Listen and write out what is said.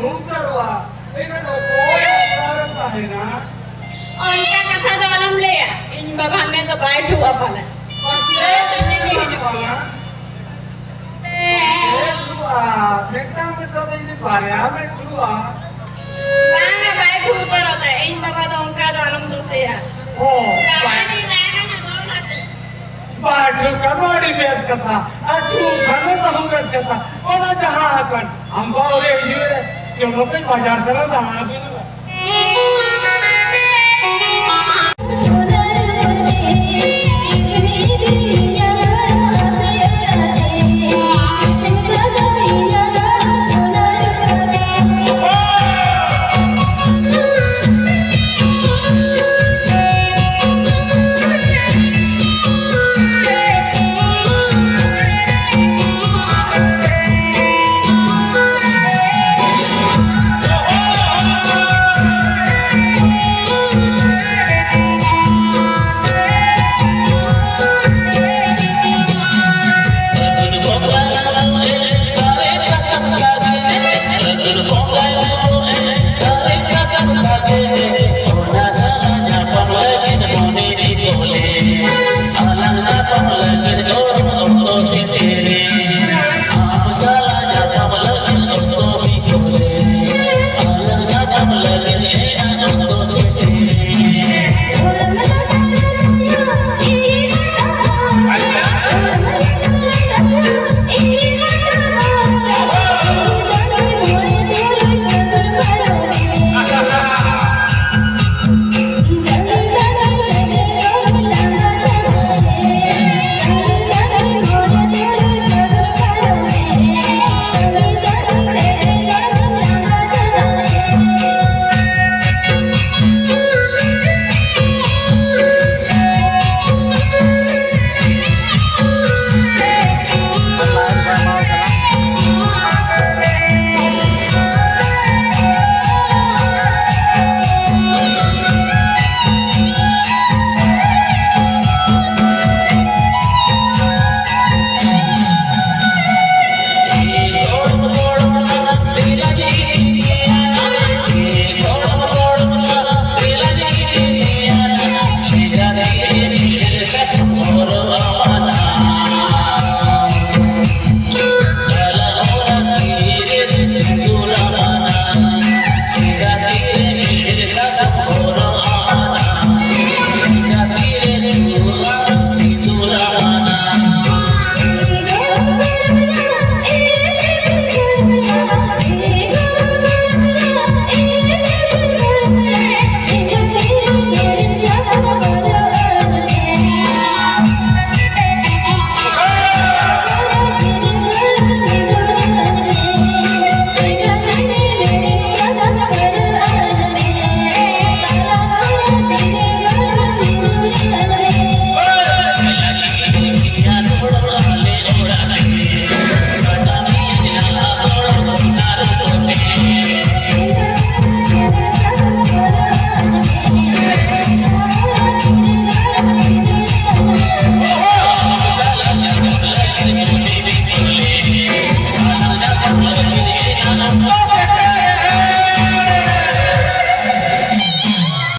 करवा ini no koya कारण आहे ना Onka kata dalam le ya. In baba hame to baitu apa lah. mentang mentang ini barya metrua Bangga baitu perota. In baba to onka dalam tu se ya. oh Ini rana na dor mati. बाठू कनवाडी बेस कथा अठू खाने तहु base कथा कोणा जहा आपण आंबावरे हिरे जो लोक बाजार चला ना